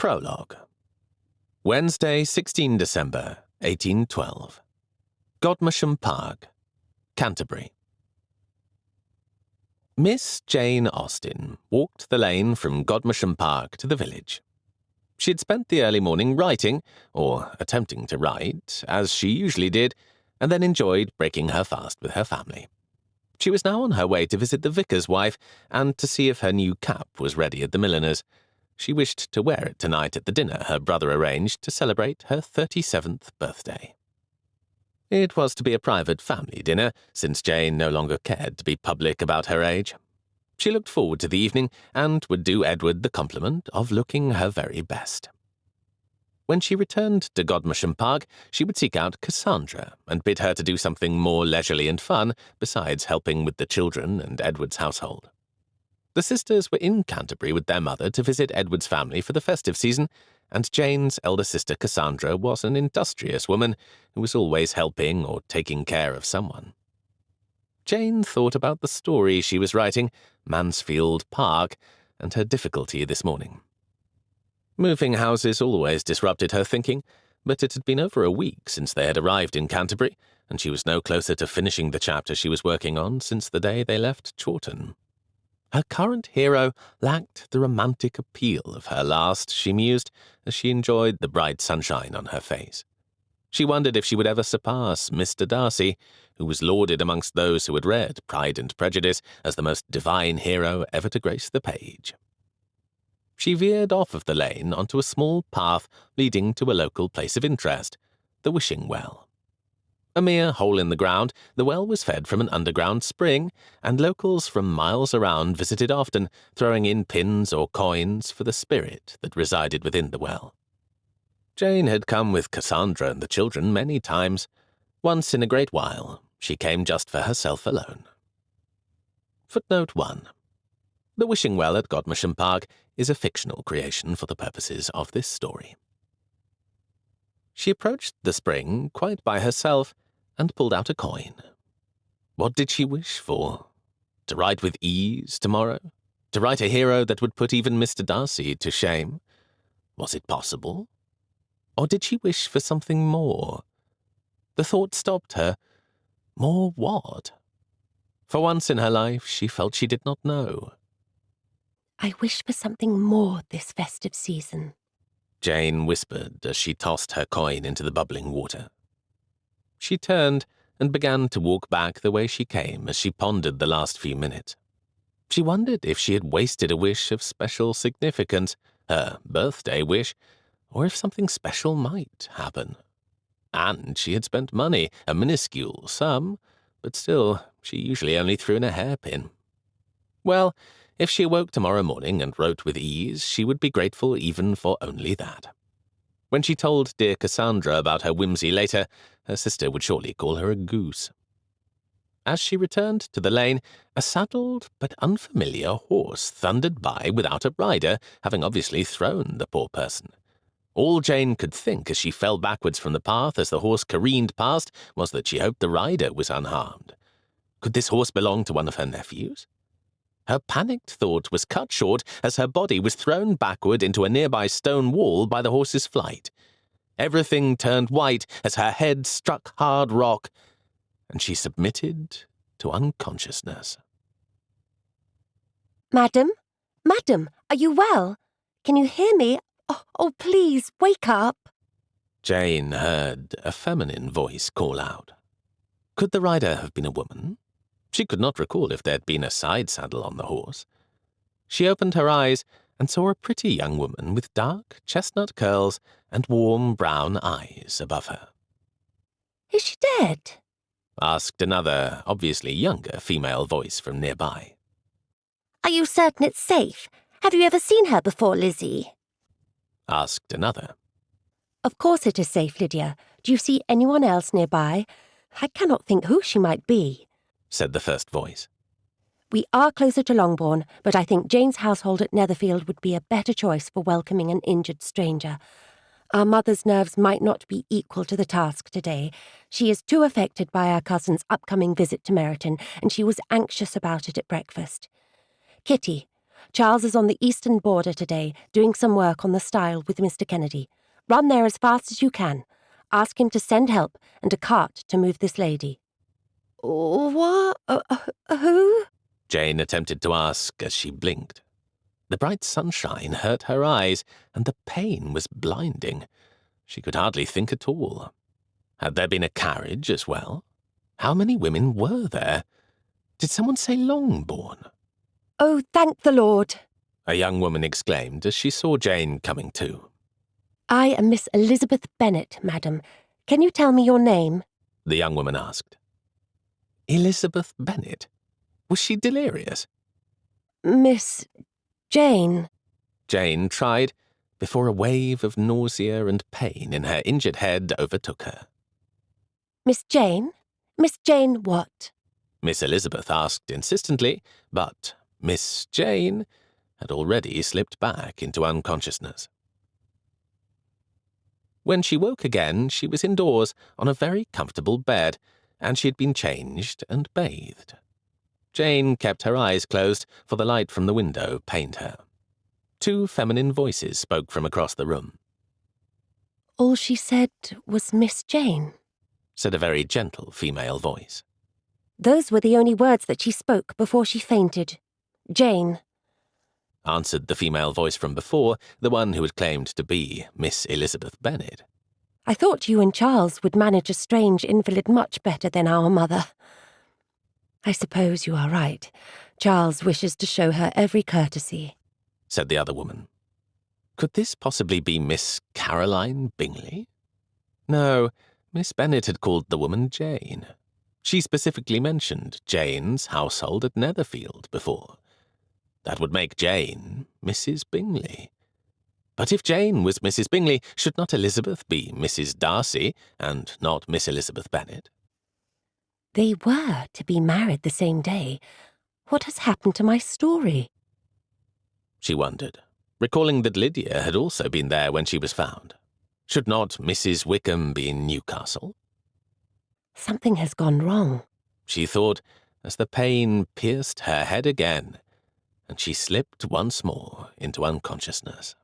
Prologue. Wednesday, 16 December, 1812. Godmersham Park, Canterbury. Miss Jane Austen walked the lane from Godmersham Park to the village. She had spent the early morning writing, or attempting to write, as she usually did, and then enjoyed breaking her fast with her family. She was now on her way to visit the vicar's wife, and to see if her new cap was ready at the milliner's. She wished to wear it tonight at the dinner her brother arranged to celebrate her 37th birthday. It was to be a private family dinner, since Jane no longer cared to be public about her age. She looked forward to the evening, and would do Edward the compliment of looking her very best. When she returned to Godmersham Park, she would seek out Cassandra, and bid her to do something more leisurely and fun, besides helping with the children and Edward's household. The sisters were in Canterbury with their mother to visit Edward's family for the festive season, and Jane's elder sister Cassandra was an industrious woman who was always helping or taking care of someone. Jane thought about the story she was writing, Mansfield Park, and her difficulty this morning. Moving houses always disrupted her thinking, but it had been over a week since they had arrived in Canterbury, and she was no closer to finishing the chapter she was working on since the day they left Chawton. Her current hero lacked the romantic appeal of her last, she mused, as she enjoyed the bright sunshine on her face. She wondered if she would ever surpass Mr. Darcy, who was lauded amongst those who had read Pride and Prejudice as the most divine hero ever to grace the page. She veered off of the lane onto a small path leading to a local place of interest, the Wishing Well. A mere hole in the ground, the well was fed from an underground spring, and locals from miles around visited often, throwing in pins or coins for the spirit that resided within the well. Jane had come with Cassandra and the children many times. Once in a great while, she came just for herself alone. Footnote 1. The Wishing Well at Godmersham Park is a fictional creation for the purposes of this story. She approached the spring quite by herself and pulled out a coin. What did she wish for? To write with ease tomorrow? To write a hero that would put even Mr. Darcy to shame? Was it possible? Or did she wish for something more? The thought stopped her. More what? For once in her life, she felt she did not know. I wish for something more this festive season, Jane whispered as she tossed her coin into the bubbling water. She turned and began to walk back the way she came as she pondered the last few minutes. She wondered if she had wasted a wish of special significance, her birthday wish, or if something special might happen. And she had spent money, a minuscule sum, but still, she usually only threw in a hairpin. Well, if she awoke tomorrow morning and wrote with ease, she would be grateful even for only that. When she told dear Cassandra about her whimsy later, her sister would surely call her a goose. As she returned to the lane, a saddled but unfamiliar horse thundered by without a rider, having obviously thrown the poor person. All Jane could think as she fell backwards from the path as the horse careened past was that she hoped the rider was unharmed. Could this horse belong to one of her nephews? Her panicked thought was cut short as her body was thrown backward into a nearby stone wall by the horse's flight. Everything turned white as her head struck hard rock, and she submitted to unconsciousness. Madam? Madam, are you well? Can you hear me? Oh, please, wake up. Jane heard a feminine voice call out. Could the rider have been a woman? She could not recall if there had been a side saddle on the horse. She opened her eyes and saw a pretty young woman with dark chestnut curls and warm brown eyes above her. Is she dead? Asked another, obviously younger female voice from nearby. Are you certain it's safe? Have you ever seen her before, Lizzie? Asked another. Of course it is safe, Lydia. Do you see anyone else nearby? I cannot think who she might be, said the first voice. We are closer to Longbourn, but I think Jane's household at Netherfield would be a better choice for welcoming an injured stranger. Our mother's nerves might not be equal to the task today. She is too affected by our cousin's upcoming visit to Meryton, and she was anxious about it at breakfast. Kitty, Charles is on the eastern border today, doing some work on the stile with Mr. Kennedy. Run there as fast as you can. Ask him to send help and a cart to move this lady." "What? Who?" Jane attempted to ask as she blinked. The bright sunshine hurt her eyes, and the pain was blinding. She could hardly think at all. Had there been a carriage as well? How many women were there? Did someone say Longbourn? "Oh, thank the Lord!" A young woman exclaimed as she saw Jane coming too. "I am Miss Elizabeth Bennet, madam. Can you tell me your name?" The young woman asked. Elizabeth Bennet? Was she delirious? "Miss Jane." Jane tried, before a wave of nausea and pain in her injured head overtook her. "Miss Jane? Miss Jane what?" Miss Elizabeth asked insistently, but Miss Jane had already slipped back into unconsciousness. When she woke again, she was indoors on a very comfortable bed, and she had been changed and bathed. Jane kept her eyes closed, for the light from the window pained her. Two feminine voices spoke from across the room. "All she said was Miss Jane," said a very gentle female voice. "Those were the only words that she spoke before she fainted. Jane," answered the female voice from before, the one who had claimed to be Miss Elizabeth Bennet. "I thought you and Charles would manage a strange invalid much better than our mother. I suppose you are right. Charles wishes to show her every courtesy," said the other woman. Could this possibly be Miss Caroline Bingley? No, Miss Bennet had called the woman Jane. She specifically mentioned Jane's household at Netherfield before. That would make Jane Mrs. Bingley. But if Jane was Mrs. Bingley, should not Elizabeth be Mrs. Darcy and not Miss Elizabeth Bennet? "They were to be married the same day. What has happened to my story?" She wondered, recalling that Lydia had also been there when she was found. Should not Mrs. Wickham be in Newcastle? Something has gone wrong, she thought, as the pain pierced her head again, and she slipped once more into unconsciousness.